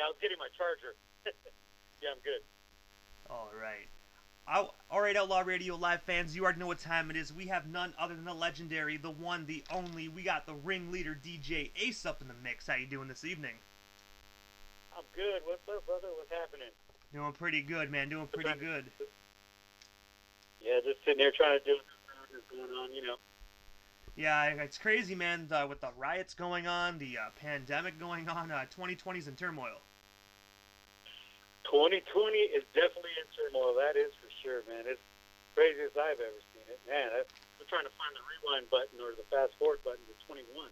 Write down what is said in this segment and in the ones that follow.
Yeah, I was getting my charger. Yeah, I'm good. All right. All right, Outlaw Radio Live fans, you already know what time it is. We have none other than the legendary, the one, the only. We got the ringleader DJ Ace up in the mix. How you doing this evening? I'm good. What's up, brother? What's happening? Doing pretty good, man. Doing We're pretty trying to. good. Yeah, just sitting here trying to do what's going on. Yeah, it's crazy, man. With the riots going on, the pandemic going on, 2020's in turmoil. 2020 is definitely in turmoil. That is for sure, man. It's craziest I've ever seen it, man. I'm trying to find the rewind button or the fast forward button to 21.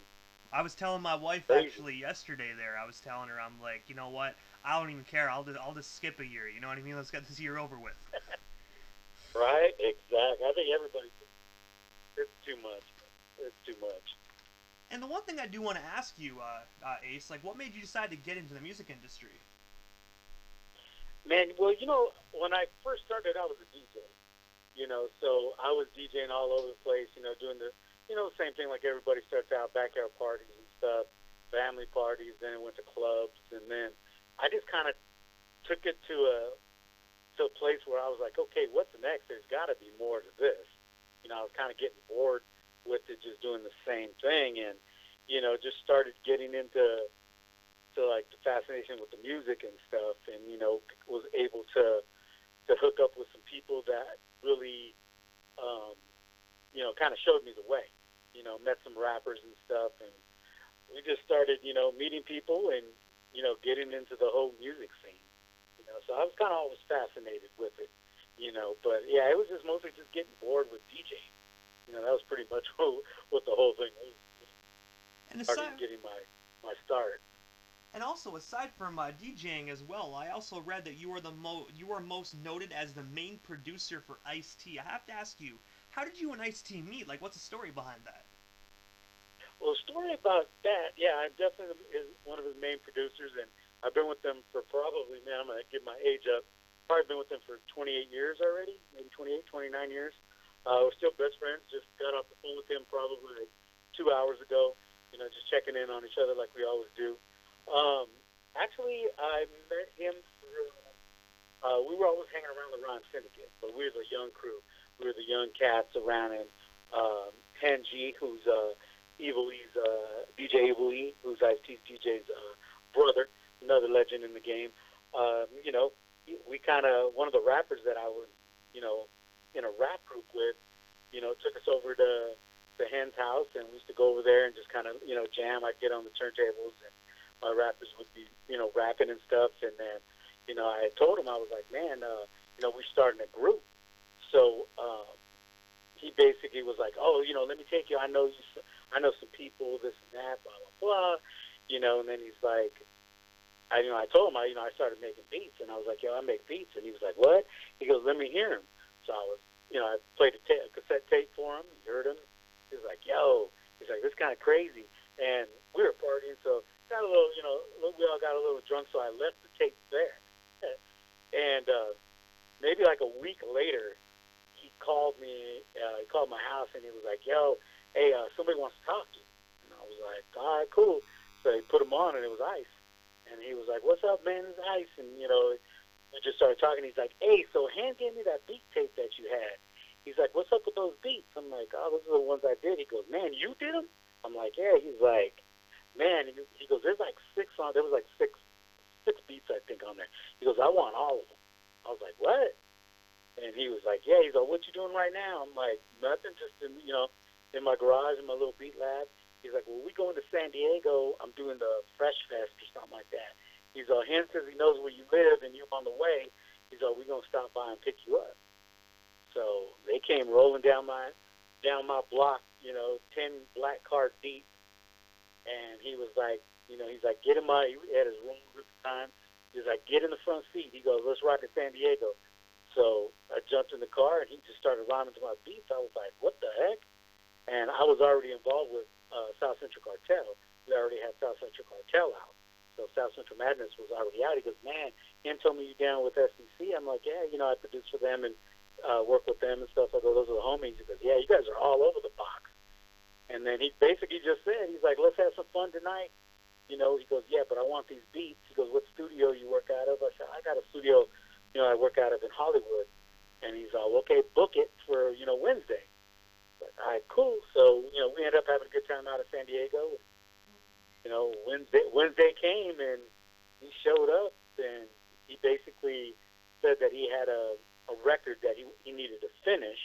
I was telling my wife Crazy, actually yesterday. There, I was telling her, I'm like, you know what? I don't even care. I'll just skip a year. You know what I mean? Let's get this year over with. right? Exactly. I think everybody. It's too much. It's too much. And the one thing I do want to ask you, Ace, like, what made you decide to get into the music industry? Man, well, when I first started out as a DJ, so I was DJing all over the place, doing the same thing like everybody starts out, backyard parties and stuff, family parties, then it went to clubs, and then I just kind of took it to a place where I was like, okay, what's next? There's got to be more to this. I was kind of getting bored with it, just doing the same thing, and just started getting into like the fascination with the music and stuff, and was able to hook up with some people that really um, kind of showed me the way. Met some rappers and stuff, and we just started meeting people and getting into the whole music scene. So I was kind of always fascinated with it. But yeah, it was just mostly just getting bored with DJing. That was pretty much what the whole thing was. And Started aside, getting my start. and also aside from DJing as well, I also read that you are most noted as the main producer for Ice T. I have to ask you, how did you and Ice T meet? Like, what's the story behind that? Well, the story about that, yeah, I'm definitely is one of his main producers, and I've been with them for probably, man, I'm going to give my age up, probably been with them for 28 years already, maybe 28, 29 years. We're still best friends, just got off the phone with him probably like 2 hours ago, just checking in on each other like we always do. Um, Actually, I met him through, we were always hanging around the Ron Syndicate, but we were the young crew. We were the young cats around, and Ken G, who's Evil E's DJ Evil E, who's Ice T's DJ's brother, another legend in the game. We kind of one of the rappers that I was, you know, in a rap group with, took us over to Hen's house, and we used to go over there and just kind of, jam. I'd get on the turntables, and my rappers would be, rapping and stuff. And then, I told him I was like, man, we're starting a group. So he basically was like, oh, let me take you. I know some people, this and that, blah blah blah. And then he's like, I told him I started making beats, and I was like, yo, I make beats, and he was like, what? He goes, let me hear him. So I was, I played a cassette tape for him. He heard him. He was like, yo, he's like, this is kind of crazy, and we were partying, so got a little, we all got a little drunk, so I left the tape there, and maybe like a week later, he called me. He called my house, and he was like, yo, hey, somebody wants to talk to you, and I was like, all right, cool. So he put him on, and it was Ice. And he was like, what's up, man? It's Ice. And, we just started talking. He's like, hey, so Hand gave me that beat tape that you had. He's like, what's up with those beats? I'm like, oh, those are the ones I did. He goes, man, you did them? I'm like, yeah. He's like, man. He goes, there's like there was like six beats, I think, on there. He goes, I want all of them. I was like, what? And he was like, yeah. He's like, what you doing right now? I'm like, nothing, just in my garage, in my little beat lab. He's like, well, we going to San Diego. I'm doing the Fresh Fest or something like that. He's like, Hen says he knows where you live and you're on the way. He's like, we're going to stop by and pick you up. So they came rolling down my block, 10 black cars deep. And he was like, he's like, get in he had his room at the time. He's like, get in the front seat. He goes, let's ride to San Diego. So I jumped in the car and he just started rhyming to my beats. I was like, what the heck? And I was already involved with South Central Cartel. We already had South Central Cartel out. So South Central Madness was already out. He goes, man, him told me you down with SEC. I'm like, yeah, I produce for them and work with them and stuff. I go, those are the homies. He goes, yeah, you guys are all over the box. And then he basically just said, he's like, let's have some fun tonight. He goes, yeah, but I want these beats. He goes, what studio got a studio, I work out of in Hollywood. And he's all, okay, book it for, Wednesday. Like, all right, cool. So, we ended up having a good time out of San Diego. Wednesday came and he showed up and he basically said that he had a record that he needed to finish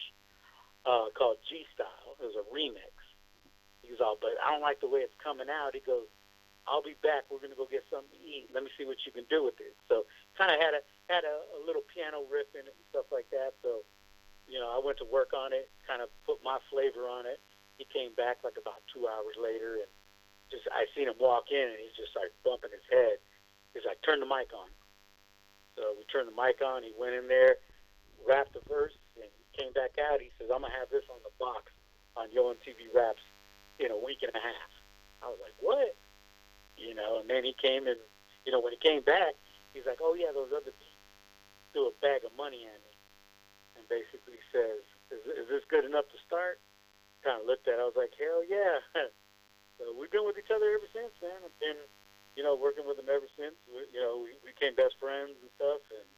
called G Style. It was a remix. He was all, but I don't like the way it's coming out. He goes, I'll be back. We're going to go get something to eat. Let me see what you can do with it. So kind of had a little piano riff in it and stuff like that. So, I went to work on it, kind of put my flavor on it. He came back like about 2 hours later and I seen him walk in and he just started bumping his head. He's like, turn the mic on. So we turned the mic on. He went in there, rapped the verse, and came back out. He says, I'm going to have this on the box on Yo MTV Raps in a week and a half. I was like, what? And then he came and, when he came back, he's like, oh, yeah, those other beats threw a bag of money at me and basically says, is this good enough to start? Kind of looked at it. I was like, hell yeah. So we've been with each other ever since, man. I've been, working with him ever since. We became best friends and stuff, and,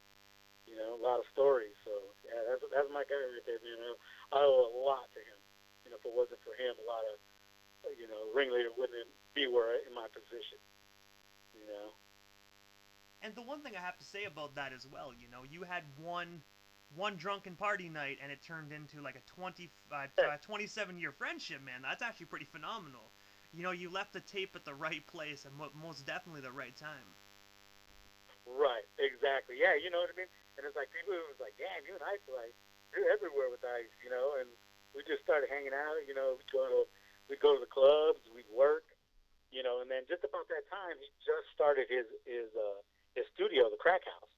a lot of stories. So, yeah, that's my guy right there, man. I owe a lot to him. If it wasn't for him, a lot of, Ringleader wouldn't be in my position, And the one thing I have to say about that as well, you had one drunken party night and it turned into like a 27-year friendship, man. That's actually pretty phenomenal. You left the tape at the right place and most definitely the right time. Right, exactly. Yeah, you know what I mean? And it's like people was like, damn, you and Ice are like, you're everywhere with Ice, and we just started hanging out, we'd go to the clubs, we'd work, and then just about that time he just started his studio, the Crack House.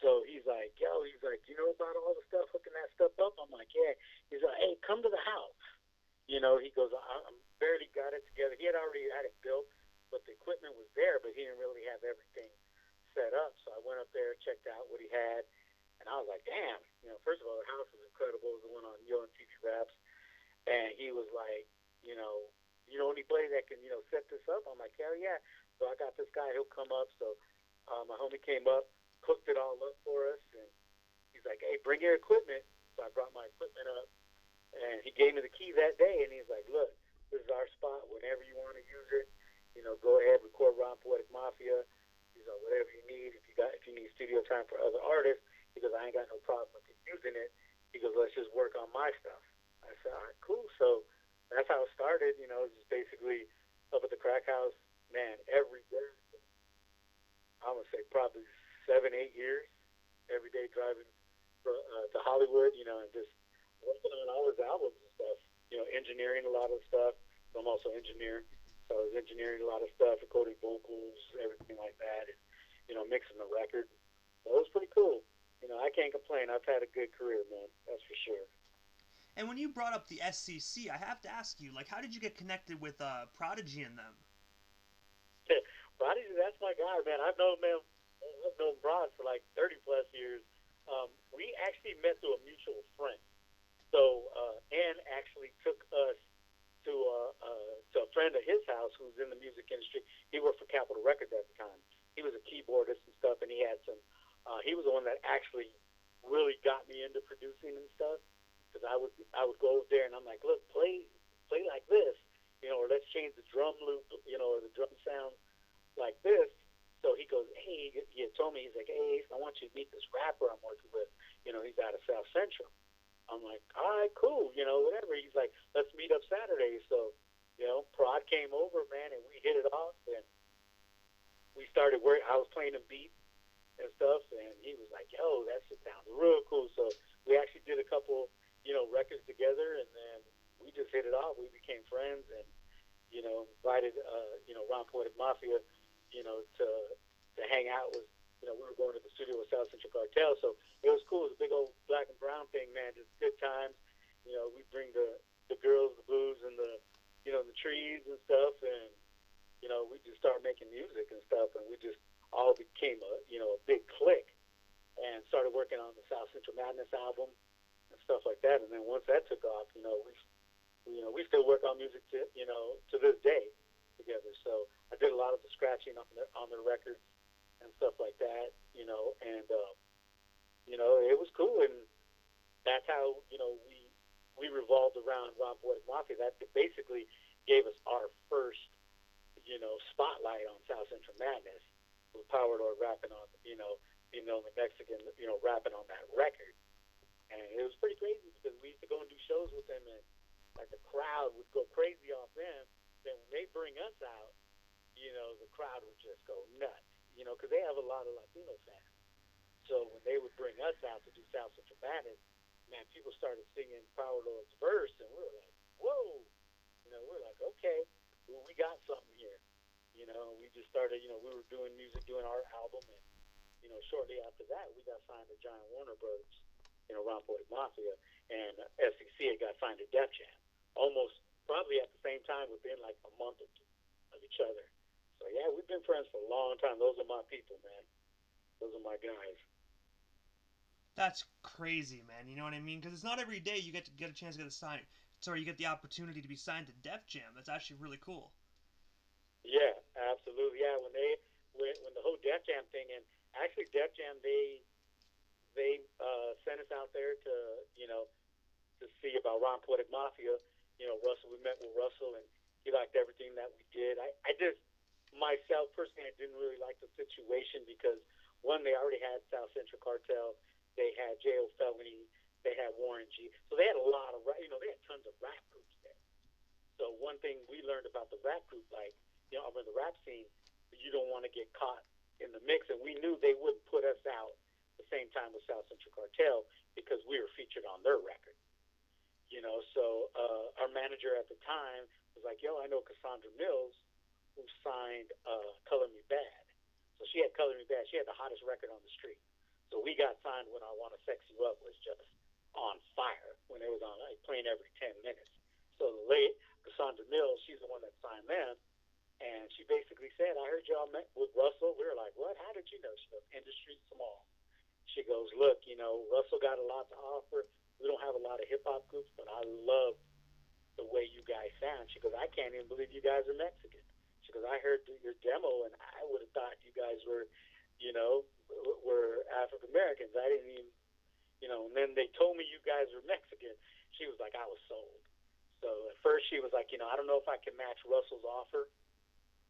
So he's like, you know about all the stuff, hooking that stuff up? I'm like, yeah. He's like, hey, come to the house. He goes, I'm barely got it together. He had already had it built, but the equipment was there, but he didn't really have everything set up. So I went up there, checked out what he had, and I was like, damn. First of all, the house was incredible. It was the one on Yo MTV Raps. And he was like, anybody that can, set this up? I'm like, hell yeah. So I got this guy, he'll come up. So my homie came up, hooked it all up for us, and he's like, hey, bring your equipment. So I brought my equipment up, and he gave me the key that day, and he's like, look, this is our spot. Whenever you want to use it, go ahead, record Ron Poetic Mafia. He's like, whatever you need. If you need studio time for other artists, he goes, I ain't got no problem with you using it. He goes, let's just work on my stuff. I said, all right, cool. So that's how it started. Just basically up at the Crack House, man, every day. I'm going to say probably 7-8 years, every day driving to Hollywood, and just working on all his albums and stuff, engineering a lot of stuff. I'm also engineer, so I was engineering a lot of stuff, recording vocals, everything like that, and, mixing the record. So it was pretty cool. I can't complain. I've had a good career, man, that's for sure. And when you brought up the SCC, I have to ask you, how did you get connected with Prodigy and them? Prodigy, that's my guy, man. I've known Rod for like 30 plus years. We actually met through a mutual friend. So Ann actually took us to a friend of his house who's in the music industry. He worked for Capitol Records at the time. He was a keyboardist and stuff, and he had some. He was the one that actually really got me into producing and stuff. Because I would go over there and I'm like, look, play like this, or let's change the drum loop, or the drum sound like this. So he goes, hey, he had told me, he's like, hey, I want you to meet this rapper I'm working with. He's out of South Central. I'm like, all right, cool, whatever. He's like, let's meet up Saturday. So, Prod came over, man, and we hit it off, and we started working. I was playing him beats and stuff, and he was like, yo, that shit sounds real cool. So we actually did a couple, records together, and then we just hit it off. We became friends, and, invited, Ron Poetic Mafia, to hang out with, we were going to the studio with South Central Cartel, so it was cool. It was a big old black and brown thing, man, just good times. We bring the girls, the booze, and the trees and stuff, and, we just started making music and stuff, and we just all became a big clique, and started working on the South Central Madness album and stuff like that. And then once that took off, we still work on music to this day together. So I did a lot of the scratching on the records and stuff like that, and it was cool, and that's how we revolved around Ron Poetic Mafia. That basically gave us our first spotlight on South Central Madness with Power Lord rapping on the Mexican rapping on that record, and it was pretty crazy because we used to go and do shows with them, and like the crowd would go crazy off them. Then when they bring us out, the crowd would just go nuts, because they have a lot of Latino fans. So when they would bring us out to do South Central Madness, man, people started singing Power Lord's verse, and we were like, whoa, we're like, okay, well, we got something here. We just started, we were doing music, doing our album, and, shortly after that, we got signed to Giant Warner Brothers, Ron Poetic Mafia, and SEC got signed to Def Jam, almost probably at the same time within like a month or two of each other. So, yeah, we've been friends for a long time. Those are my people, man. Those are my guys. That's crazy, man. You know what I mean? Because it's not every day you get a chance to get a sign. Sorry, you get the opportunity to be signed to Def Jam. That's actually really cool. Yeah, absolutely. Yeah, when the whole Def Jam thing, and actually Def Jam, they sent us out there to to see about Ron Poetic Mafia. Russell, we met with Russell, and he liked everything that we did. I just myself personally, I didn't really like the situation because one, they already had South Central Cartel, they had J.O. Felony, they had Warren G. So they had a lot of they had tons of rap groups there. So one thing we learned about the rap group, like over the rap scene, you don't want to get caught in the mix, and we knew they wouldn't put us out the same time with South Central Cartel because we were featured on their record. So our manager at the time was like, "Yo, I know Cassandra Mills, who signed Color Me Bad." So she had Color Me Bad. She had the hottest record on the street. So we got signed when I Want to Sex You Up was just on fire when it was on, like playing every 10 minutes. So the late Cassandra Mills, she's the one that signed them. And she basically said, "I heard y'all met with Russell." We were like, "What? How did you know?" She goes, "Industry small." She goes, "Look, Russell got a lot to offer. We don't have a lot of hip-hop groups, but I love the way you guys sound." She goes, "I can't even believe you guys are Mexican." She goes, "I heard your demo, and I would have thought you guys were, were African Americans. I didn't even, and then they told me you guys were Mexican." She was like, "I was sold." So at first she was like, "I don't know if I can match Russell's offer."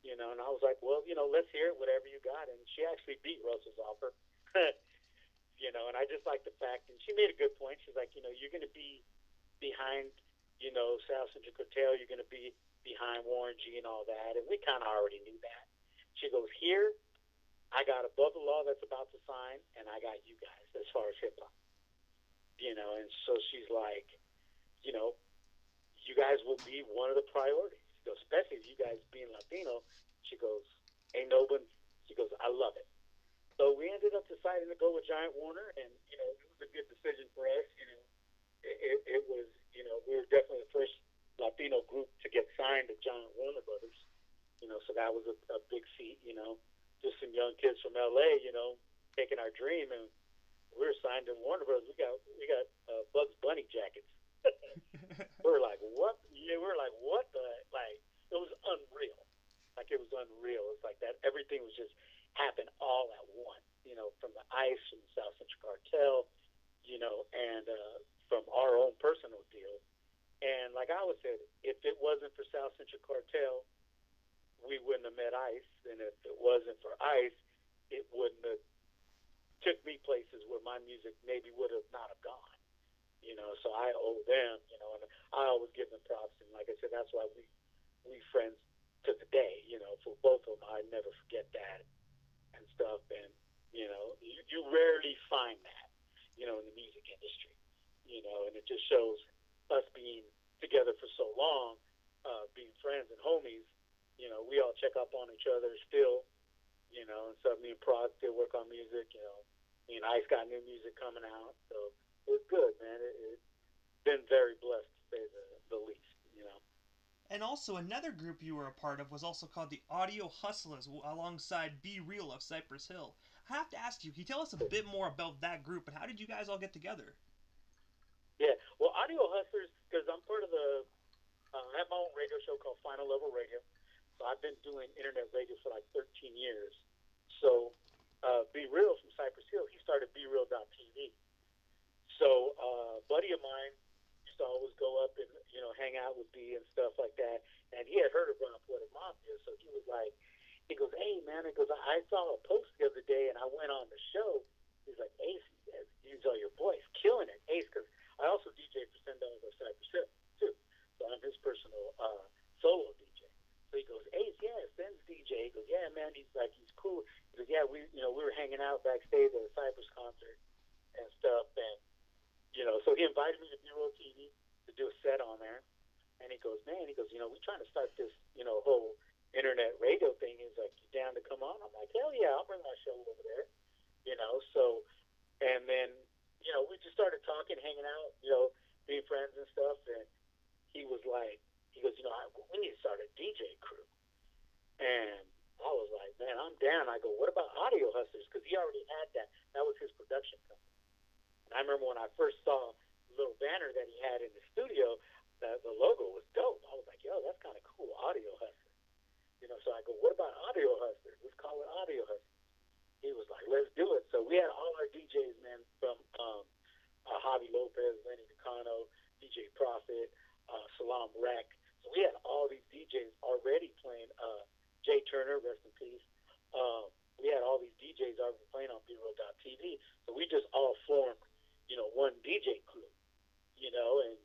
And I was like, "Well, let's hear it, whatever you got." And she actually beat Russell's offer. And I just like the fact, and she made a good point. She's like, "You're going to be behind, South Central Cartel. You're going to be behind Warren G and all that." And we kind of already knew that. She goes, "Here, I got Above the Law that's about to sign, and I got you guys as far as hip hop." And so she's like, "You guys will be one of the priorities." She goes, "Especially if you guys being Latino." She goes, "Ain't no one." She goes, "I love it." So we ended up deciding to go with Giant Warner, and it was a good decision for us. It was we were definitely the first Latino group to get signed to Giant Warner Brothers. So that was a big feat. Just some young kids from LA, taking our dream, and we were signed to Warner Brothers. We got Bugs Bunny jackets. We were like, what? Yeah, we were like, what the? Like, it was unreal. Like, it was unreal. It's like that. Everything was just happened all at once. From the ICE, from the South Central Cartel, and from our own personal deal. And like I always said, if it wasn't for South Central Cartel, we wouldn't have met ICE. And if it wasn't for ICE, it wouldn't have took me places where my music maybe would have not have gone. So I owe them, and I always give them props. And like I said, that's why we friends to the day, for both of them. I never forget that and stuff. And, you rarely find that, in the music industry, and it just shows us being together for so long, being friends and homies, we all check up on each other still, and stuff. Me and Prod still work on music, me and Ice got new music coming out. So it was good, man. It's been very blessed to say the least. And also, another group you were a part of was also called the Audio Hustlers, alongside Be Real of Cypress Hill. I have to ask you, can you tell us a bit more about that group, and how did you guys all get together? Yeah, well, Audio Hustlers, because I'm part of I have my own radio show called Final Level Radio. So I've been doing internet radio for like 13 years. So buddy of mine used to always go up and hang out with B and stuff like that, and he had heard of Ron Porter Mafia, so he was like, he goes, hey man, he goes, I saw a post the other day and I went on the show. He's like, Ace, these are your boys, killing it, Ace, because I also DJ for $10 or Cypress Hill too, so I'm his personal solo DJ. So he goes, Ace, yeah, Sen's DJ. He goes, yeah, man. He's like, he's cool. He goes, yeah, we were hanging out backstage at a Cypress concert and stuff, and so he invited me to B-Roll TV to do a set on there, and he goes, man, we're trying to start this, whole internet radio thing. He's like, you down to come on? I'm like, hell yeah, I'll bring my show over there, So, and then, we just started talking, hanging out, being friends and stuff, and he was like, he goes, we need to start a DJ crew. And I was like, man, I'm down. I go, what about Audio Hustlers? Because he already had that. That was his production company. And I remember when I first saw the little banner that he had in the studio, the logo was dope. I was like, yo, that's kind of cool, Audio Hustlers. So I go, what about Audio Hustlers? Let's call it Audio Hustlers. He was like, let's do it. So we had all our DJs, man, from Javi Lopez, Lenny Decano, DJ Prophet, Salam Rec. So we had all these DJs already playing. Jay Turner, rest in peace. We had all these DJs already playing on B-Roll.tv. So we just all formed, one DJ crew, and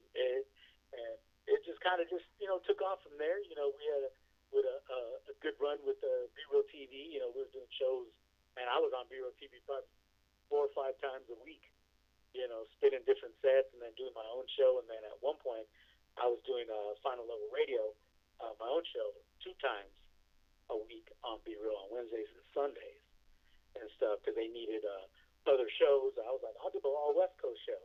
it just kind of took off from there. We had a good run with B-Roll TV. We were doing shows, and I was on B-Roll TV probably 4 or 5 times a week, spinning different sets and then doing my own show. And then at one point, I was doing Final Level Radio, my own show, 2 times a week on B-Roll on Wednesdays and Sundays and stuff because they needed other shows. I was like, I'll do the all West Coast show,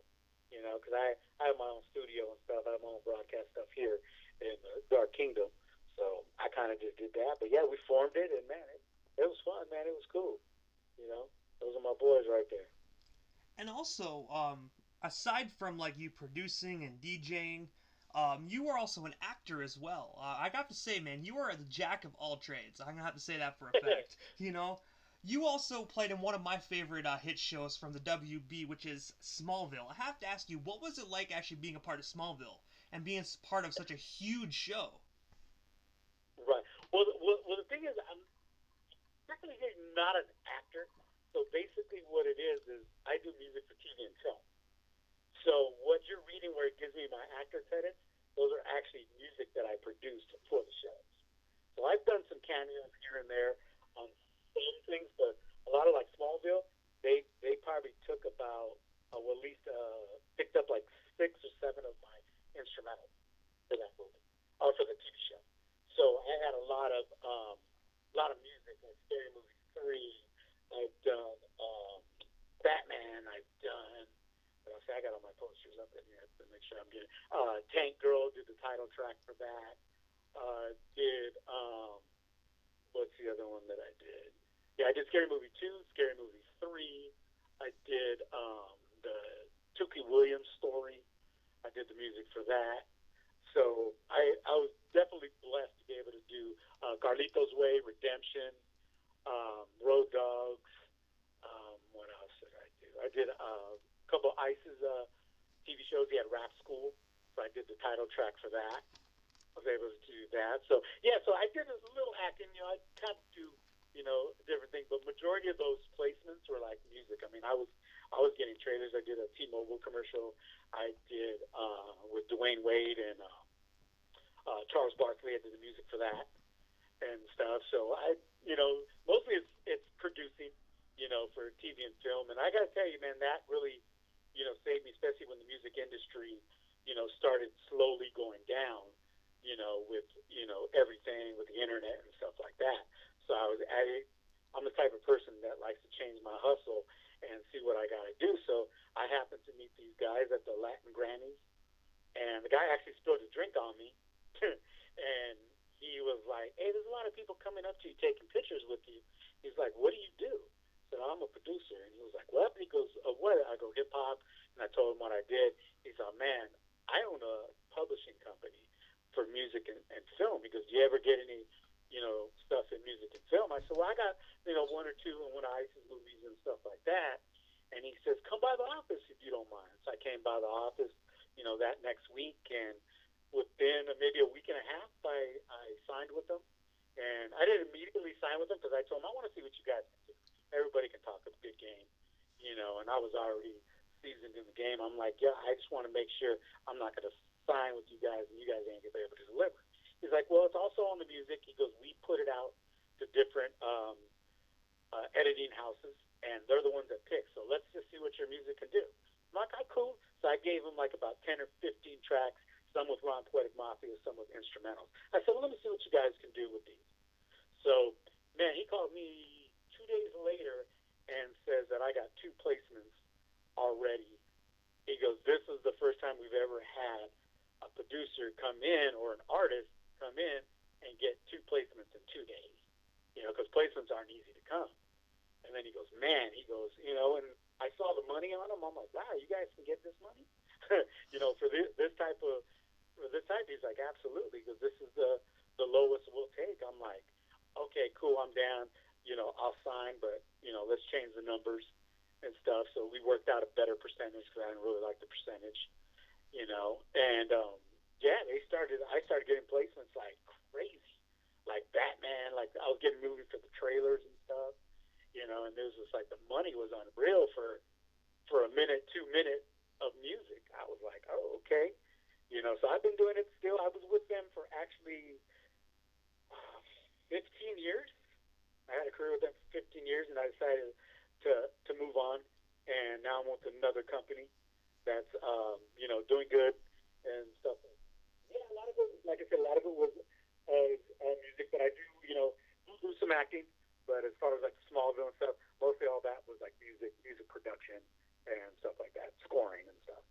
because I have my own studio and stuff. I have my own broadcast stuff here in the Dark Kingdom. So I kind of just did that. But yeah, we formed it, and man, it was fun, man. It was cool. Those are my boys right there. And also, aside from like you producing and DJing, you are also an actor as well. I got to say, man, you are the jack of all trades. I'm gonna have to say that for a fact. You also played in one of my favorite hit shows from the WB, which is Smallville. I have to ask you, what was it like actually being a part of Smallville and being part of such a huge show? Right. Well, the thing is, I'm technically not an actor. So basically, what it is I do music for TV and film. So what you're reading, where it gives me my actor credits, those are actually music that I produced for the shows. So I've done some cameos here and there on some things, but a lot of like Smallville, they probably took about, at least picked up like 6 or 7 of my instrumentals for that movie, or for the TV show. So I had a lot of music, like Scary Movie 3. I've done Batman. I've done. I got all my posters up in here to make sure I'm getting. Tank Girl did the title track for that. Did what's the other one that I did? Yeah, I did Scary Movie 2, Scary Movie 3. I did the Tookie Williams story. I did the music for that. So I was definitely blessed to be able to do Carlito's Way, Redemption, Road Dogs. What else did I do? I did a couple of Ice's TV shows. He had Rap School, so I did the title track for that. I was able to do that. So yeah, so I did a little acting. I kind of do different things, but majority of those placements were like music. I mean, I was getting trailers. I did a T-Mobile commercial. I did with Dwayne Wade and Charles Barkley. I did the music for that and stuff. So I, mostly it's producing, for TV and film. And I got to tell you, man, that really, saved me, especially when the music industry, started slowly going down, with, everything with the internet and stuff like that. So I'm the type of person that likes to change my hustle and see what I got to do. So I happened to meet these guys at the Latin Grammys, and the guy actually spilled a drink on me, and he was like, hey, there's a lot of people coming up to you taking pictures with you. He's like, what do you do? I said, I'm a producer. And he was like, what? He goes, what? I go, hip-hop. And I told him what I did. He said, man, I own a publishing company for music and film. He goes, do you ever get any, stuff in music and film? I said, well, I got, 1 or 2 in one of Ice's movies and stuff like that. And he says, come by the office if you don't mind. So I came by the office. that next week. And within maybe a week and a half, I signed with them. And I didn't immediately sign with them because I told them, I want to see what you guys can do. Everybody can talk a good game, and I was already seasoned in the game. I'm like, yeah, I just want to make sure I'm not going to sign with you guys and you guys ain't going to be able to deliver. He's like, well, it's also on the music. He goes, we put it out to different editing houses, and they're the ones that pick. So let's just see what your music can do. I'm like, oh, cool. So I gave him like about 10 or 15 tracks, some with Ron Poetic Mafia, some with instrumentals. I said, well, let me see what you guys can do with these. So, man, he called me 2 days later and says that I got 2 placements already. He goes, this is the first time we've ever had a producer come in or an artist come in and get 2 placements in 2 days. Because placements aren't easy to come. And then he goes, man, and I saw the money on him. I'm like, wow, you guys can get this money? For this type, he's like, absolutely, because this is the lowest we'll take. I'm like, okay, cool, I'm down. I'll sign, but, let's change the numbers and stuff. So we worked out a better percentage because I didn't really like the percentage, And, I started getting placements like crazy, like Batman, like I was getting movies for the trailers and stuff, and there was just like the money was unreal for a minute, 2 minutes of music. I was like, oh, okay. So I've been doing it still. I was with them for actually 15 years. I had a career with them for 15 years, and I decided to move on. And now I'm with another company that's, doing good and stuff. Yeah, a lot of it, like I said, a lot of it was music, but I do some acting. But as far as like Smallville and stuff, mostly all that was like music production and stuff like that, scoring and stuff.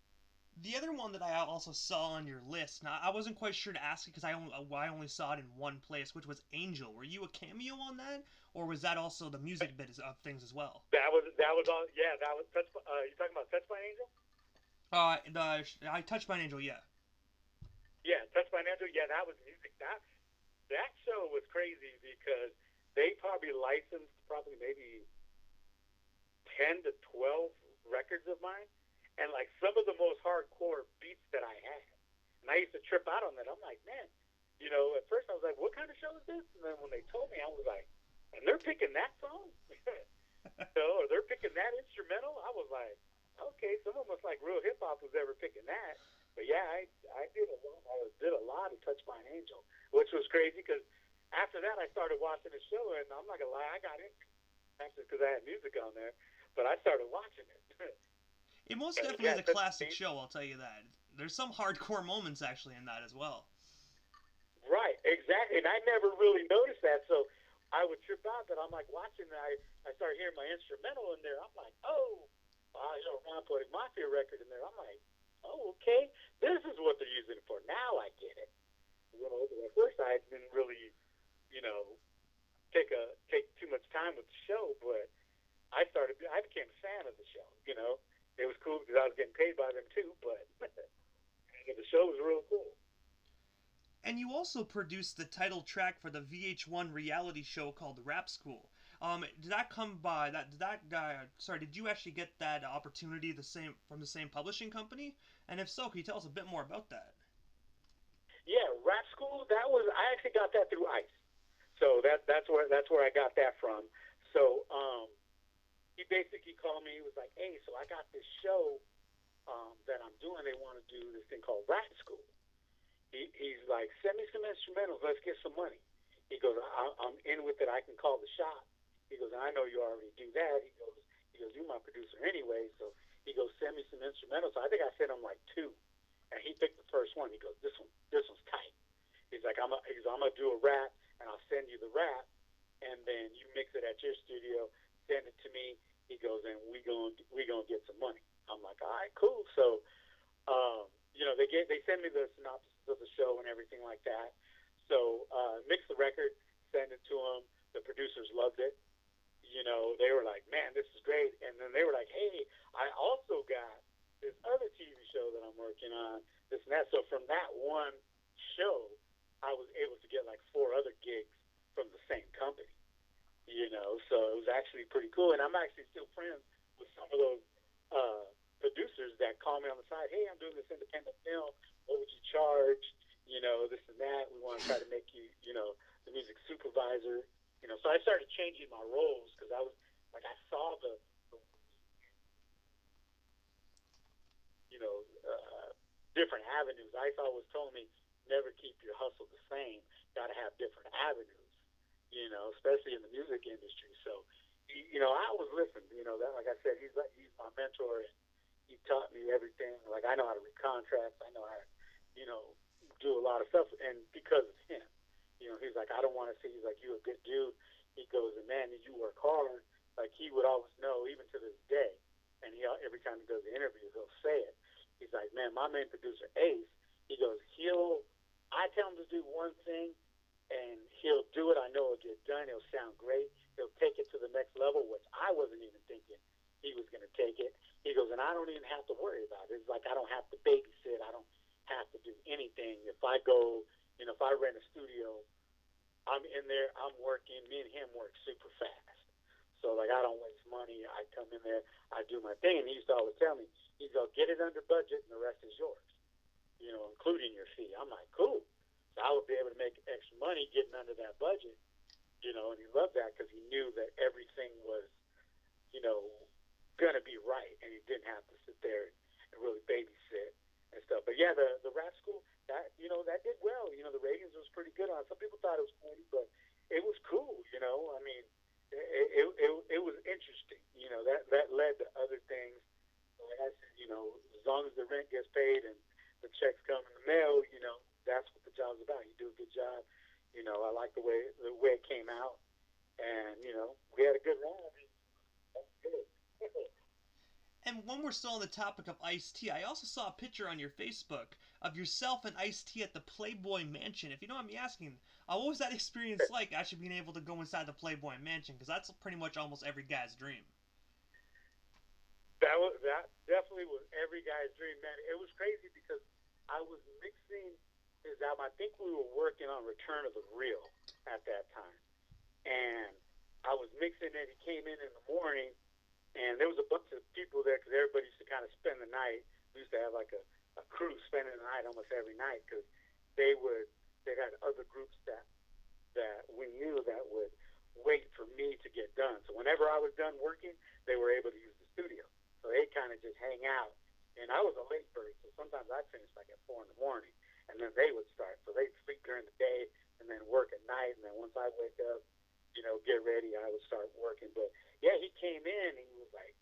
The other one that I also saw on your list, now I wasn't quite sure to ask it because I only saw it in one place, which was Angel. Were you a cameo on that, or was that also the music bit of things as well? That was all. Yeah, that was. You talking about Touched by an Angel? I Touched by an Angel, yeah. Yeah, Touched by an Angel. Yeah, that was music. That show was crazy because they probably licensed maybe 10 to 12 records of mine, and like some of the most hardcore beats that I had. And I used to trip out on that. I'm like, man, at first I was like, what kind of show is this? And then when they told me, I was like, and they're picking that song? Or they're picking that instrumental? I was like, okay, someone must like real hip hop was ever picking that. But yeah, I did a lot of Touched by an Angel, which was crazy because after that I started watching the show, and I'm not gonna lie, I got into it because I had music on there, but I started watching it. It most definitely is a classic show, I'll tell you that. There's some hardcore moments actually in that as well. Right, exactly, and I never really noticed that, so I would trip out that I'm like watching, and I started hearing my instrumental in there. I'm like, oh, Ron Poetic Mafia record in there. I'm like, oh, okay, this is what they're using it for. Now I get it. At first I didn't really, take too much time with the show, but I became a fan of the show. It was cool because I was getting paid by them too, but the show was real cool. And you also produced the title track for the VH1 reality show called Rap School. Did that come by that? Did that guy? Sorry, did you actually get that opportunity from the same publishing company? And if so, can you tell us a bit more about that? Yeah, Rap School. I actually got that through ICE. So that's where I got that from. So he basically called me. He was like, hey, so I got this show that I'm doing. They want to do this thing called Rap School. He's like, send me some instrumentals. Let's get some money. He goes, I'm in with it. I can call the shot. He goes, I know you already do that. He goes, you're my producer anyway. So he goes, send me some instrumentals. So I think I sent him like 2, and he picked the first one. He goes, this one's tight. He's like, I'm gonna do a rap, and I'll send you the rap, and then you mix it at your studio, send it to me. He goes, and we gonna get some money. I'm like, all right, cool. So, they send me the synopsis of the show and everything like that. So, mix the record, send it to them. The producers loved it. They were like, man, this is great. And then they were like, hey, I also got this other TV show that I'm working on, this and that. So from that one show, I was able to get like 4 other gigs from the same company. So it was actually pretty cool. And I'm actually still friends with some of those producers that call me on the side. Hey, I'm doing this independent film. What would you charge? This and that. We want to try to make you, the music supervisor. So I started changing my roles because I was like, I saw the different avenues. I thought was telling me never keep your hustle the same. Got to have different avenues, especially in the music industry. So, I was listening. That like I said, he's my mentor, and he taught me everything. Like I know how to read contracts. I know how to, do a lot of stuff, and because of him, he's like, I don't want to see. He's like, you're a good dude. He goes, and man, you work hard. Like he would always know, even to this day. And every time he does the interview, he'll say it. He's like, man, my main producer, Ace, he goes, I tell him to do one thing, and he'll do it. I know it'll get done. It'll sound great. He'll take it to the next level, which I wasn't even thinking he was going to take it. He goes, and I don't even have to worry about it. It's like I don't have to babysit. I don't have to do anything. If I go, if I rent a studio, I'm in there, I'm working. Me and him work super fast. So, like, I don't waste money. I come in there, I do my thing. And he used to always tell me, he'd go, get it under budget, and the rest is yours, including your fee. I'm like, cool. So I would be able to make extra money getting under that budget, and he loved that because he knew that everything was, going to be right, and he didn't have to sit there and really babysit and stuff. But, yeah, the rap school, that did well. The ratings was pretty good on it. Some people thought it was corny, but it was cool, I mean, it was interesting. That led to other things. Like I said, as long as the rent gets paid and the checks come in the mail, that's what the job's about. You do a good job. I like the way it came out, and we had a good run. That's good. And when we're still on the topic of Ice-T, I also saw a picture on your Facebook of yourself and Ice-T at the Playboy Mansion. If you don't mind me asking, what was that experience like, actually being able to go inside the Playboy Mansion? Because that's pretty much almost every guy's dream. That definitely was every guy's dream, man. It was crazy because I was mixing his album. I think we were working on Return of the Real at that time. And I was mixing it. He came in the morning, and there was a bunch of people there because everybody used to kind of spend the night. We used to have like a crew spending the night almost every night because they had other groups that we knew that would wait for me to get done. So whenever I was done working, they were able to use the studio. So they kind of just hang out. And I was a late bird, so sometimes I'd finish like at 4 in the morning, and then they would start. So they'd sleep during the day and then work at night, and then once I wake up, get ready, I would start working. But, yeah, he came in, and he was like,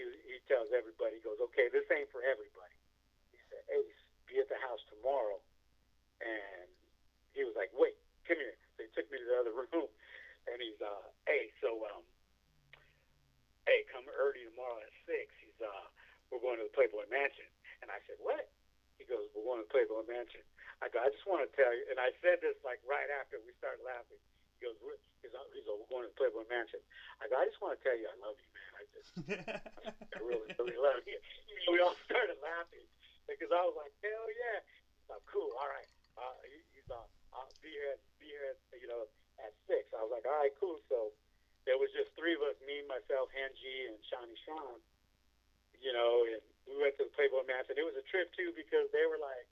he tells everybody, he goes, okay, this ain't for everybody. He said, Ace, be at the house tomorrow. And he was like, wait, come here. So he took me to the other room, and he's, hey, come early tomorrow at 6. He's, we're going to the Playboy Mansion. And I said, what? He goes, we're going to the Playboy Mansion. I go, I just want to tell you, and I said this like right after we started laughing. He goes, we're going to the Playboy Mansion. I go, I just want to tell you I love you, man. I really, really love you. We all started laughing because I was like, hell yeah. He's like, cool, all right. I'll be here at 6. I was like, all right, cool. So there was just 3 of us, me, myself, Hanji, and Shawnee Sean, and we went to the Playboy Mansion. It was a trip, too, because they were like,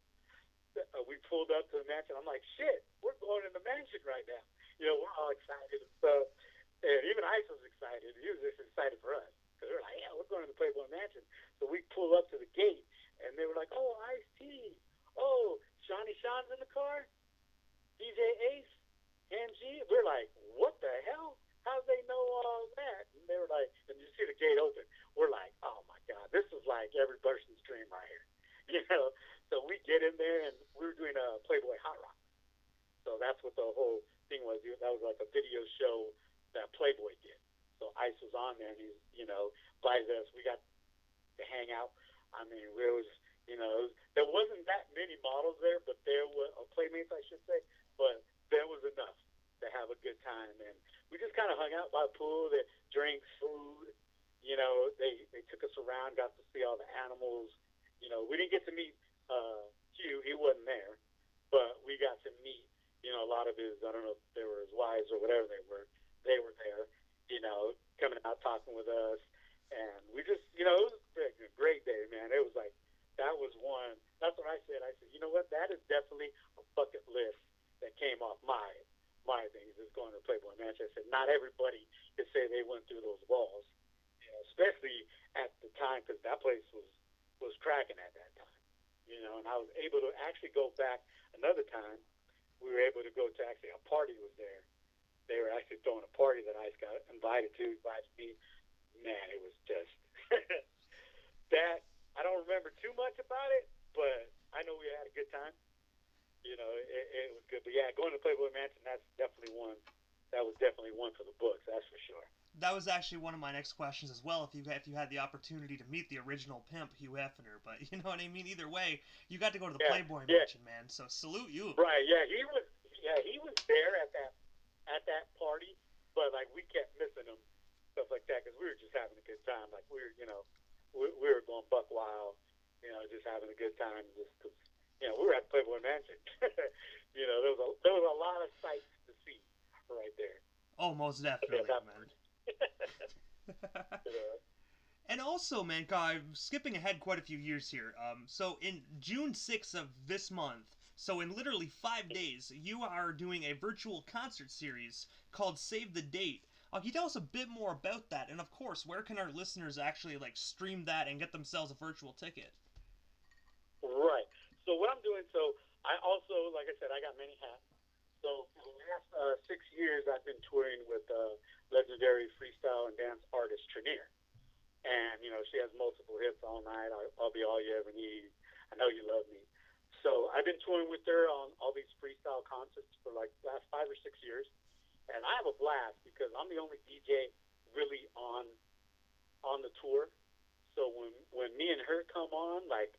we pulled up to the mansion. I'm like, shit, we're going in the mansion right now. We're all excited and stuff. And even Ice was excited. He was just excited for us. Because we were like, yeah, we're going to the Playboy Mansion. So we pull up to the gate, and they were like, oh, Ice-T. Oh, Shawnee Sean's in the car? DJ Ace? Hanji? We're like, what the hell? How they know all that? And they were like, and you see the gate open. We're like, oh, my God. This is like every person's dream right here. So we get in there, and we were doing a Playboy Hot Rock. So that's what the whole thing was. That was like a video show that Playboy did. So Ice was on there, and he's, invited us. We got to hang out. I mean, it was, there wasn't that many models there, but there were, playmates, I should say, but there was enough to have a good time. And we just kind of hung out by the pool, the drinks, food. They took us around, got to see all the animals. We didn't get to meet Hugh. He wasn't there, but we got to meet, a lot of his, I don't know if they were his wives or whatever they were. They were there, coming out, talking with us. And we just, it was a great day. man, it was like, that was one. That's what I said. I said, you know what? That is definitely a bucket list that came off my things, is going to Playboy Mansion. I said, not everybody could say they went through those walls, you know, especially at the time, because that place was cracking at that time, you know. And I was able to actually go back another time. We were able to go to, actually, a party was there. They were actually throwing a party that I got invited me. Man, it was just that. I don't remember too much about it, but I know we had a good time. You know, it was good. But yeah, going to Playboy Mansion, that's definitely one. That was definitely one for the books. That's for sure. That was actually one of my next questions as well. If you had the opportunity to meet the original pimp, Hugh Hefner, but you know what I mean. Either way, you got to go to the Playboy Mansion, man. So salute you. Right? Yeah, he was. Yeah, he was there at that party, but like we kept missing him, stuff like that, because we were just having a good time. Like we were, you know, we were going buck wild, you know, just having a good time, just because, you know, we were at Playboy Mansion. You know, there was a lot of sights to see right there. Oh, most definitely, man. You know? And also, man, God, skipping ahead quite a few years here. So in June 6th of this month, so in literally 5 days, you are doing a virtual concert series called Save the Date. Can you tell us a bit more about that? And of course, where can our listeners actually like stream that and get themselves a virtual ticket? Right. So what I'm doing, so I also, like I said, I got many hats. So for the last 6 years, I've been touring with legendary freestyle and dance artist Trinier. And, you know, she has multiple hits, All Night, I'll Be All You Ever Need, I Know You Love Me. So I've been touring with her on all these freestyle concerts for like the last 5 or 6 years. And I have a blast because I'm the only DJ really on the tour. So when me and her come on, like,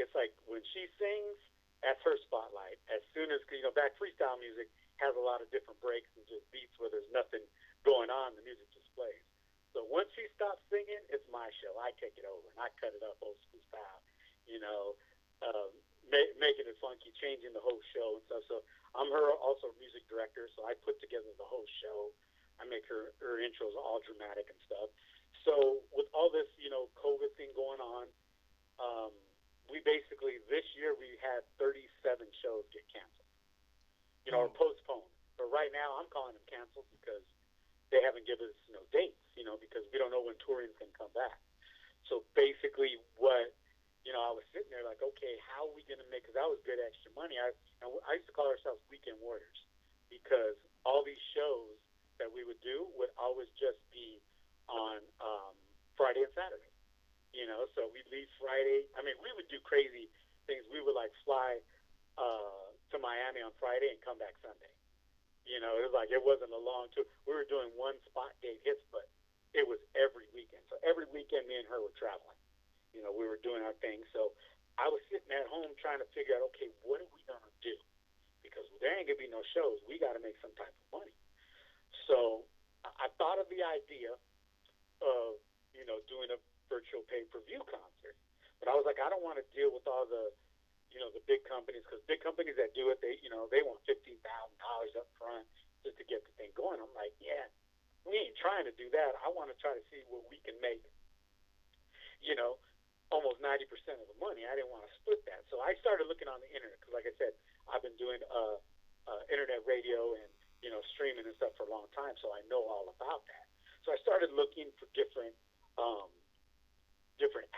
it's like when she sings, that's her spotlight. As soon as, you know, back freestyle music has a lot of different breaks and just beats where there's nothing going on, the music just plays. So once she stops singing, it's my show. I take it over and I cut it up old school style, you know, making it funky, changing the whole show and stuff. So I'm her also music director, so I put together the whole show. I make her intros all dramatic and stuff. So with all this, you know, COVID thing going on, we basically, this year we had 37 shows get canceled, you know, or postponed. But right now I'm calling them canceled because they haven't given us no dates, you know, because we don't know when touring's going to come back. So basically what, you know, I was sitting there like, okay, how are we going to make, because that was good extra money. I used to call ourselves Weekend Warriors because all these shows that we would do would always just be on Friday and Saturday, you know. So we'd leave Friday. I mean, we would do crazy things. We would like fly to Miami on Friday and come back Sunday. You know, it was like, it wasn't a long tour. We were doing one spot date hits, but it was every weekend. So every weekend, me and her were traveling. You know, we were doing our thing. So I was sitting at home trying to figure out, okay, what are we going to do? Because there ain't going to be no shows. We got to make some type of money. So I thought of the idea of, you know, doing a virtual pay-per-view concert. But I was like, I don't want to deal with all the, you know, the big companies, because big companies that do it, they, you know, they want $15,000 up front just to get the thing going. I'm like, yeah, we ain't trying to do that. I want to try to see what we can make, you know, almost 90% of the money. I didn't want to split that. So I started looking on the internet because, like I said, I've been doing internet radio and, you know, streaming and stuff for a long time, so I know all about that. So I started looking for different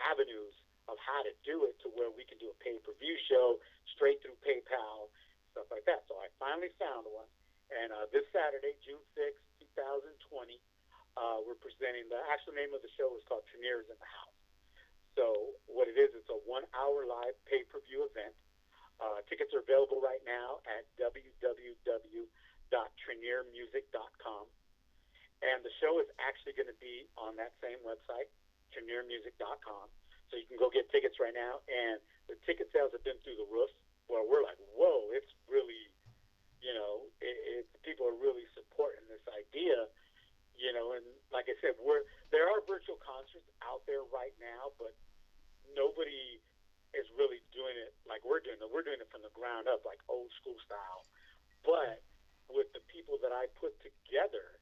avenues of how to do it to where we can do a pay-per-view show straight through PayPal, stuff like that. So I finally found one. And this Saturday, June 6th, 2020, we're presenting, the actual name of the show is called Triniers in the House. So what it is, it's a 1-hour live pay-per-view event. Tickets are available right now at www.triniermusic.com. And the show is actually going to be on that same website, triniermusic.com. So you can go get tickets right now. And the ticket sales have been through the roof. Well, we're like, whoa, it's really, you know, people are really supporting this idea, you know. And like I said, there are virtual concerts out there right now, but nobody is really doing it like we're doing it. We're doing it from the ground up, like old school style. But with the people that I put together,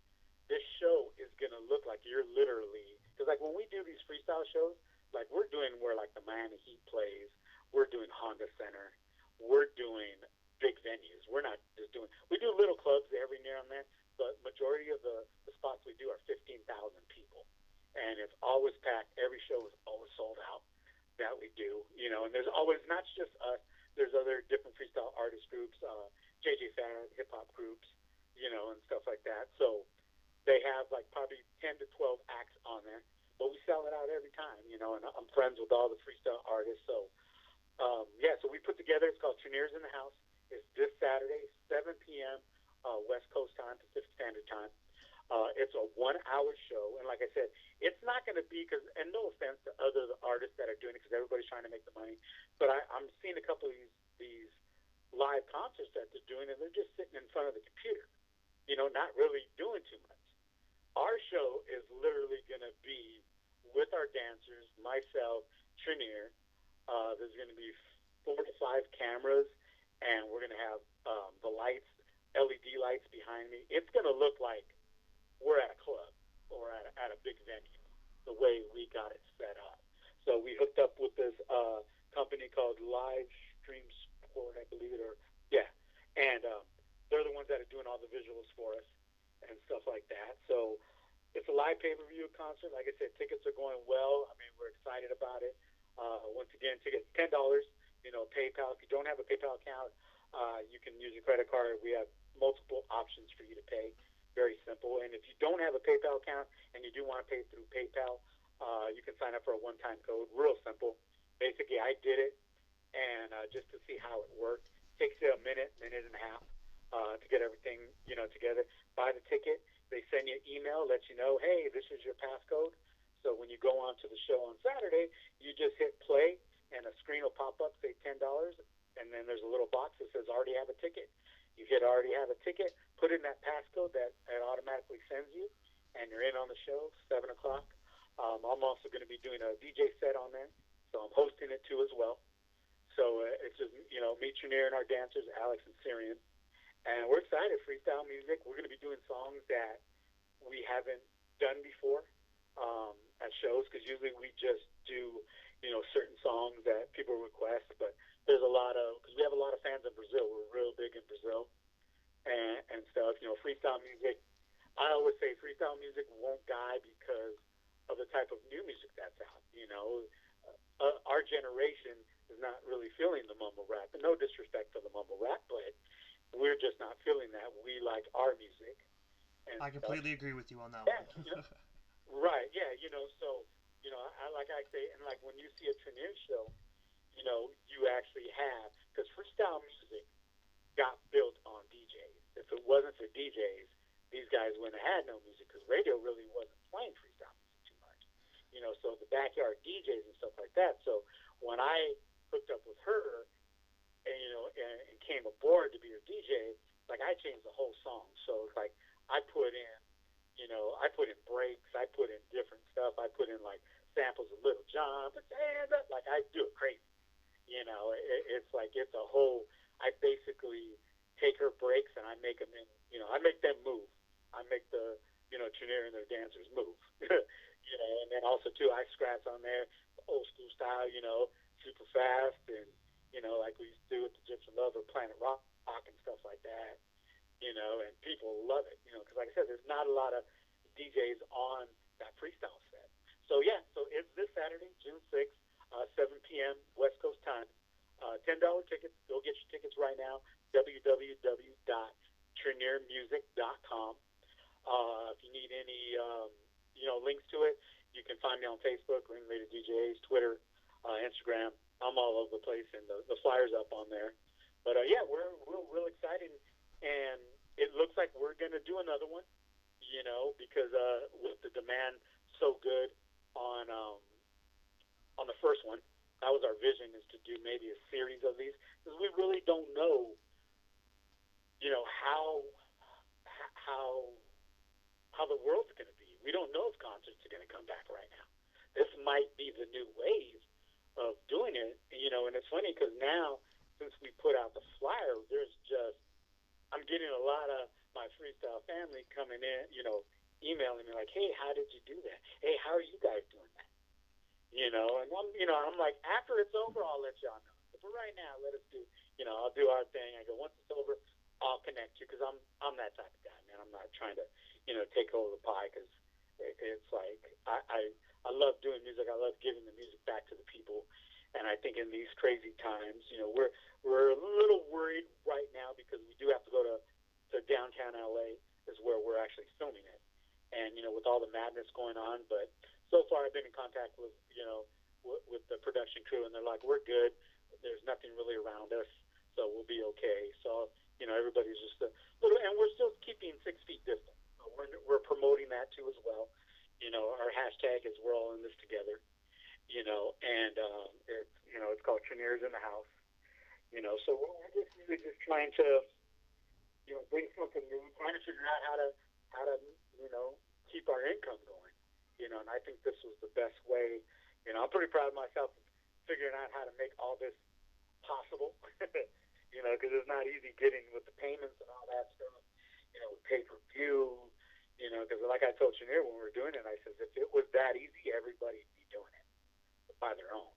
this show is going to look like you're literally, because like when we do these freestyle shows, like we're doing where like the Miami Heat plays. We're doing Honda Center. We're doing big venues. We're not just doing. We do little clubs every now and then, but majority of the spots we do are 15,000 people, and it's always packed. Every show is always sold out that we do. You know, and there's always not just us. There's other different freestyle artist groups, JJ Fad, hip hop groups, you know, and stuff like that. So they have like probably 10 to 12 acts on there, but we sell it out every time, you know, and I'm friends with all the freestyle artists. So, yeah, so we put together, it's called Treniers in the House. It's this Saturday, 7 p.m. West Coast time, Pacific Standard Time. It's a 1-hour show, and like I said, it's not going to be because, and no offense to other artists that are doing it, because everybody's trying to make the money, but I'm seeing a couple of these live concerts that they're doing, and they're just sitting in front of the computer, you know, not really doing too much. Our show is literally going to be with our dancers, myself, Trenier. There's going to be 4 to 5 cameras, and we're going to have the lights, LED lights behind me. It's going to look like we're at a club or at a big venue, the way we got it set up. So we hooked up with this company called Live Stream Sport, I believe it, or yeah, and they're the ones that are doing all the visuals for us and stuff like that. So it's a live pay-per-view concert. Like I said, tickets are going well. I mean, we're excited about it. Once again, tickets $10. You know, PayPal. If you don't have a PayPal account, you can use your credit card. We have multiple options for you to pay. Very simple. And if you don't have a PayPal account and you do want to pay through PayPal, you can sign up for a one-time code. Real simple. Basically, I did it, and just to see how it worked. Takes you a minute and a half to get everything, you know, together. Buy the ticket. They send you an email, let you know, hey, this is your passcode. So when you go on to the show on Saturday, you just hit play, and a screen will pop up, say $10, and then there's a little box that says already have a ticket. You hit already have a ticket, put in that passcode that it automatically sends you, and you're in on the show, 7 o'clock. I'm also going to be doing a DJ set on there, so I'm hosting it too as well. So it's just, you know, me, Trenier, and our dancers, Alex and Syrian. And we're excited. Freestyle music. We're going to be doing songs that we haven't done before at shows, because usually we just do, you know, certain songs that people request. But there's a lot of, because we have a lot of fans in Brazil. We're real big in Brazil and stuff. You know, freestyle music. I always say freestyle music won't die because of the type of new music that's out. You know, our generation is not really feeling the mumble rap. And no disrespect to the mumble rap, but we're just not feeling that. We like our music. And I completely agree with you on that yeah, one. you know, right, yeah, you know, so, you know, like I say, and like when you see a Trenier show, you know, you actually have, because freestyle music got built on DJs. If it wasn't for DJs, these guys wouldn't have had no music, because radio really wasn't playing freestyle music too much. You know, so the backyard DJs and stuff like that. So when I hooked up with her, and, you know, and came aboard to be her DJ, like I changed the whole song. So it's like I put in, you know, I put in breaks, I put in different stuff, I put in like samples of Little John, but like I do it crazy. You know, it's like it's a whole. I basically take her breaks and I make them in. You know, I make them move. I make the, you know, Trenier and their dancers move. You know, and then also too, I scratch on there, old school style. You know, super fast and, you know, like we used to do with the Gypsy Love or Planet Rock and stuff like that, you know, and people love it, you know, because like I said, there's not a lot of DJs on that freestyle set. So, yeah, so it's this Saturday, June 6th, 7 p.m. West Coast time. $10 tickets. Go get your tickets right now, www.treniermusic.com. If you need any, you know, links to it, you can find me on Facebook, Ringleader DJs, Twitter, Instagram. I'm all over the place, and the flyer's up on there. But yeah, we're real excited, and it looks like we're going to do another one, you know, because with the demand so good on the first one, that was our vision, is to do maybe a series of these, because we really don't know, you know, how the world's going to be. We don't know if concerts are going to come back right now. This might be the new wave of doing it, you know, and it's funny because now, since we put out the flyer, there's just, I'm getting a lot of my freestyle family coming in, you know, emailing me like, hey, how did you do that? Hey, how are you guys doing that? You And I'm like, after it's over, I'll let y'all know. But for right now, let us do, I'll do our thing. I go, once it's over, I'll connect you because I'm that type of guy, man. I'm not trying to, take over the pie because it's like I love doing music. I love giving the music back to the people. And I think in these crazy times, we're a little worried right now because we do have to go to downtown LA is where we're actually filming it. And, with all the madness going on. But so far I've been in contact with, with the production crew, and they're like, we're good. There's nothing really around us, so we'll be okay. So, everybody's just a little, and we're still keeping 6 feet distance. We're promoting that too as well. Our hashtag is we're all in this together, and it's called Cheniers in the House. So we're just really just trying to, bring something new, trying to figure out how to, keep our income going, and I think this was the best way. I'm pretty proud of myself figuring out how to make all this possible, because it's not easy getting with the payments and all that stuff, with pay-per-view, because like I told Chenier when we were doing it, I said, if it was that easy, everybody'd be doing it by their own.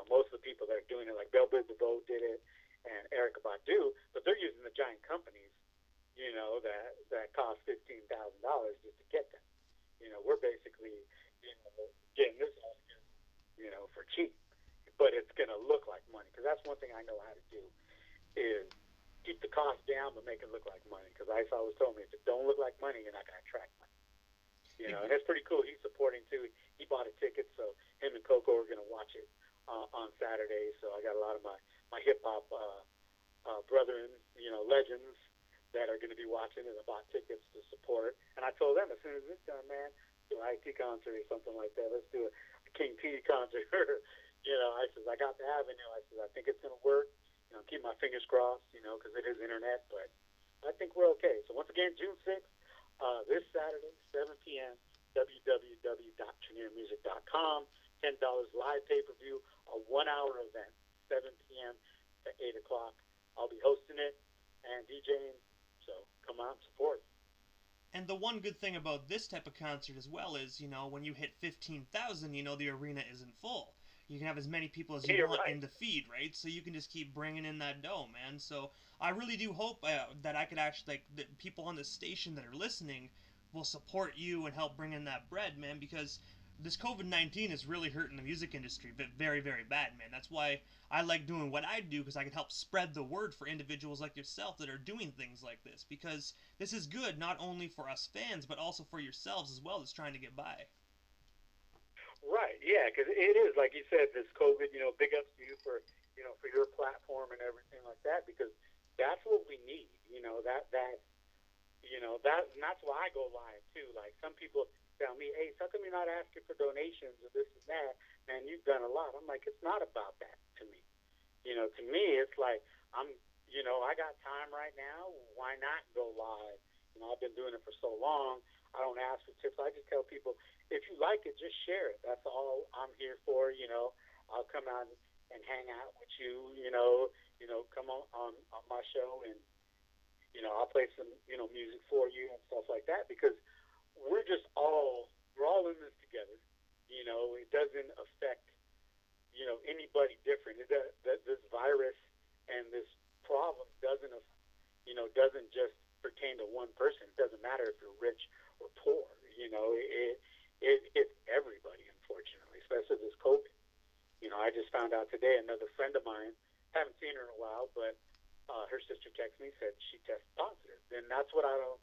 Most of the people that are doing it, like Belle Biv DeVoe did it, and Erykah Badu, but they're using the giant companies, that cost $15,000 just to get them. We're basically, getting this off, for cheap, but it's going to look like money, because that's one thing I know how to do is keep the cost down but make it look like money, because Ice always told me if it don't look like money, you're not going to attract money. And it's pretty cool. He's supporting too. He bought a ticket, so him and Coco are going to watch it on Saturday. So I got a lot of my hip hop brethren, legends that are going to be watching, and I bought tickets to support. And I told them as soon as it's done, man, do an IT concert or something like that. Let's do a King P concert. I says I got the avenue. I says I think it's going to work. Keep my fingers crossed. Because it is internet, but I think we're okay. So once again, June 6th, this Saturday, 7 p.m. www.cheniermusic.com. $10 live pay-per-view, a 1-hour event, 7 p.m. to 8 o'clock. I'll be hosting it and DJing, so come out and support. And the one good thing about this type of concert as well is, when you hit 15,000, the arena isn't full. You can have as many people as you want in the feed, right? So you can just keep bringing in that dough, man. So I really do hope that I could actually, that people on this station that are listening will support you and help bring in that bread, man, because this COVID-19 is really hurting the music industry, but very, very bad, man. That's why I like doing what I do, because I can help spread the word for individuals like yourself that are doing things like this, because this is good not only for us fans, but also for yourselves as well as trying to get by. Right, yeah, because it is, like you said, this COVID, big ups to you for, for your platform and everything like that, because that's what we need, and that's why I go live, too. Like, some people tell me, hey, how come you're not asking for donations or this and that? Man, you've done a lot. I'm like, it's not about that to me. To me, it's like, I got time right now. Why not go live? I've been doing it for so long. I don't ask for tips. I just tell people, if you like it, just share it. That's all I'm here for. I'll come out and hang out with you, come on my show, and, I'll play some, music for you and stuff like that, because we're all in this together. It doesn't affect, anybody different. This virus and this problem doesn't just pertain to one person. It doesn't matter if you're rich or poor. It's everybody, unfortunately, especially this COVID. I just found out today, another friend of mine, haven't seen her in a while, but her sister texted me, said she tested positive. And that's what I don't,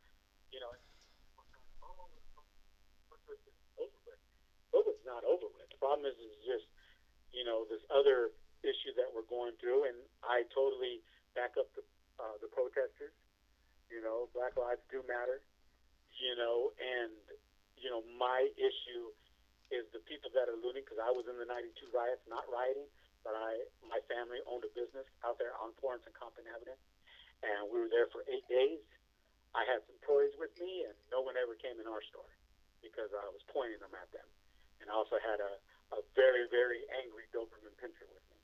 COVID's not over with. The problem is just, this other issue that we're going through, and I totally back up the protesters. Black lives do matter, and, my issue is the people that are looting, because I was in the 92 riots, not rioting, but my family owned a business out there on Florence and Compton Avenue, and we were there for 8 days. I had some toys with me, and no one ever came in our store because I was pointing them at them. And I also had a very, very angry Doberman Pinscher with me.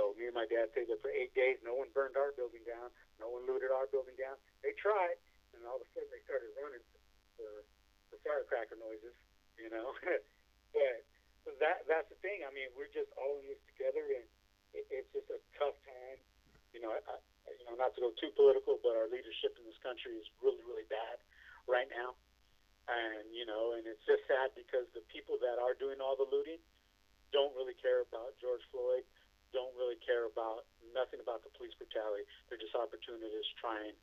So me and my dad stayed there for 8 days. No one burned our building down. No one looted our building down. They tried, and all of a sudden they started running the firecracker noises, But that's the thing. thing. I mean, we're just all in this together, and it's just a tough time. Not to go too political, but our leadership in this country is really, really bad right now. And it's just sad because the people that are doing all the looting don't really care about George Floyd, don't really care about nothing about the police brutality. They're just opportunists trying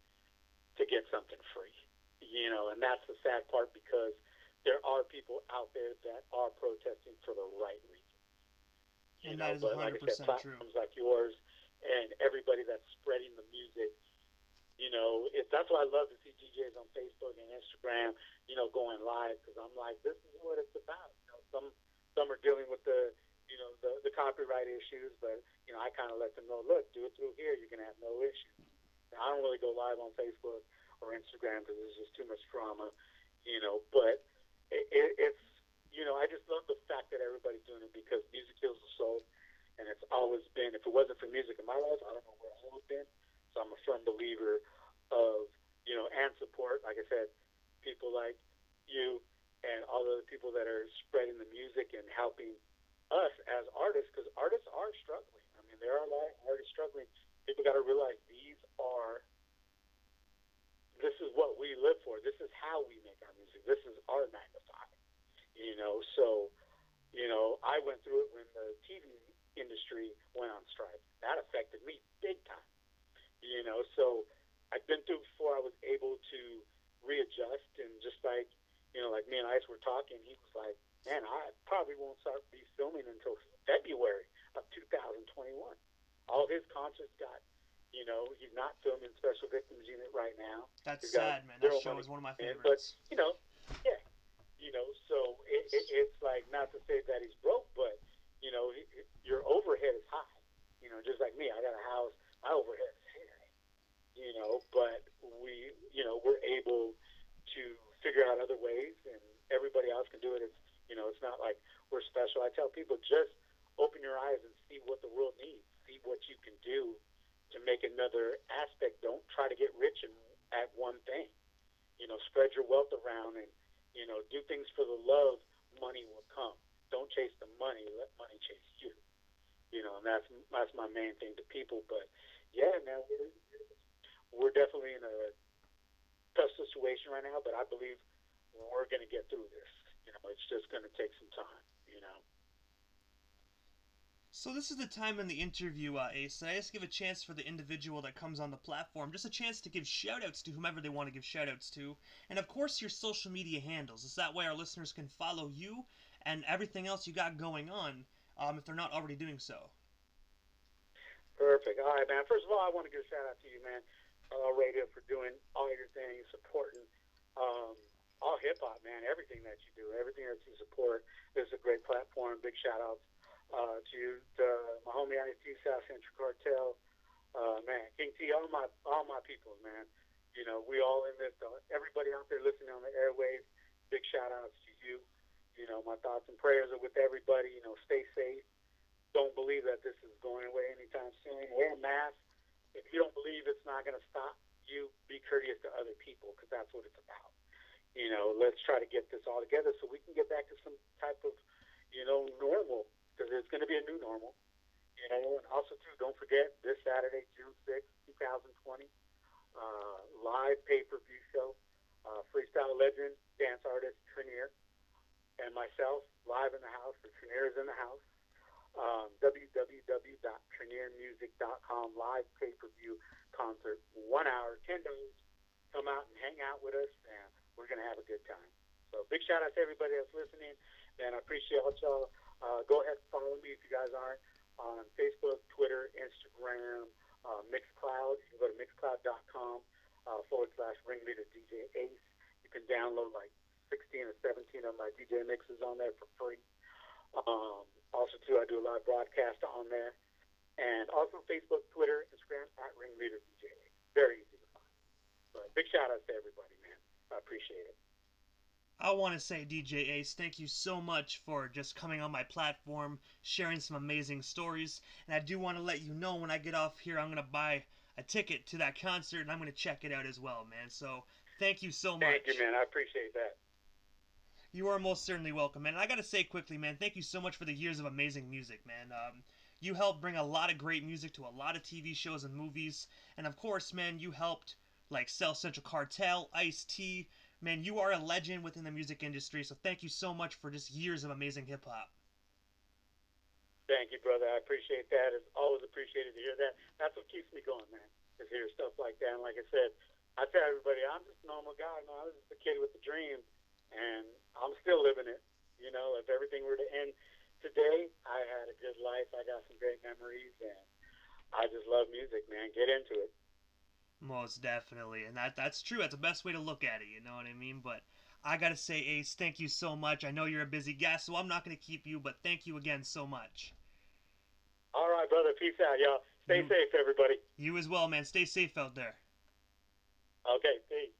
to get something free, and that's the sad part because there are people out there that are protesting for the right reasons. And that is but 100% like I said, true. platforms like yours and everybody that's spreading the music, that's why I love to see DJs on Facebook and Instagram, going live because I'm like, this is what it's about. Some are dealing with the copyright issues, but I kind of let them know, look, do it through here, you're gonna have no issues. Now, I don't really go live on Facebook or Instagram because there's just too much drama, But it's I just love the fact that everybody's doing it because music heals the soul, and it's always been. If it wasn't for music in my life, I don't know where I would have been. So I'm a firm believer of and support. Like I said, people like you and all the other people that are spreading the music and helping us as artists, because artists are struggling. I mean, there are a lot of artists struggling. People got to realize this is what we live for. This is how we make our music. This is our 9 to 5. So I went through it when the TV industry went on strike. That affected me big time. So I've been through before I was able to readjust, and just like like me and Ice were talking, he was like, man, I probably won't start be filming until February of 2021. All his concerts got, he's not filming Special Victims Unit right now. That's sad, man. That show is one of my favorites. But, yeah. So it's like, not to say that he's broke, but, your overhead is high. Just like me, I got a house, my overhead is high. But we're able to figure out other ways, and everybody else can do it. It's not like we're special. I tell people, just open your eyes and see what the world needs. See what you can do to make another aspect. Don't try to get rich at one thing. Spread your wealth around and, do things for the love. Money will come. Don't chase the money. Let money chase you. And that's my main thing to people. But, yeah, man, we're definitely in a tough situation right now, but I believe we're going to get through this. It's just going to take some time, So this is the time in the interview, Ace, that I just give a chance for the individual that comes on the platform, just a chance to give shout-outs to whomever they want to give shout-outs to, and of course your social media handles. Is that way our listeners can follow you and everything else you got going on, if they're not already doing so. Perfect. All right, man. First of all, I want to give a shout-out to you, man, Radio, for doing all your things, supporting all hip-hop, man, everything that you do, everything that you support. This is a great platform. Big shout-outs to you, my homie IST, South Central Cartel, man, King T, all my people, man. We all in this. Everybody out there listening on the airwaves, big shout-outs to you. My thoughts and prayers are with everybody. Stay safe. Don't believe that this is going away anytime soon. Wear a mask. If you don't believe it's not going to stop you, be courteous to other people, because that's what it's about. Let's try to get this all together so we can get back to some type of, normal, because it's going to be a new normal. And also, too, don't forget, this Saturday, June 6th, 2020, live pay-per-view show, freestyle legend, dance artist, Trinier, and myself, live in the house. The Trinier is in the house. www.triniermusic.com, live pay-per-view concert, 1 hour, $10. Come out and hang out with us, and we're going to have a good time. So big shout out to everybody that's listening, and I appreciate y'all. Go ahead and follow me if you guys aren't on Facebook, Twitter, Instagram, Mixcloud. You can go to mixcloud.com /Ringleader DJ Ace. You can download like 16 or 17 of my DJ mixes on there for free. Also, too, I do a live broadcast on there. And also Facebook, Twitter, Instagram, @Ringleader DJ. Very easy to find. But big shout out to everybody, man. I appreciate it. I want to say, DJ Ace, thank you so much for just coming on my platform, sharing some amazing stories. And I do want to let you know when I get off here, I'm going to buy a ticket to that concert, and I'm going to check it out as well, man. So thank you so much. Thank you, man. I appreciate that. You are most certainly welcome, man. And I gotta say quickly, man, thank you so much for the years of amazing music, man. You helped bring a lot of great music to a lot of TV shows and movies, and of course, man, you helped like sell Central Cartel, Ice-T. Man, you are a legend within the music industry, so thank you so much for just years of amazing hip hop. Thank you, brother. I appreciate that. It's always appreciated to hear that. That's what keeps me going, man, is hear stuff like that. And like I said, I tell everybody, I'm just a normal guy. Man. I was just a kid with a dream, and I'm still living it. You know, if everything were to end today, I had a good life. I got some great memories, and I just love music, man. Get into it. Most definitely, and that's true. That's the best way to look at it. You know what I mean? But I gotta say, Ace, thank you so much. I know you're a busy guest, so I'm not gonna keep you. But thank you again so much. All right, brother. Peace out, y'all. Stay You safe, everybody. you as well, man. Stay safe out there. Okay, peace.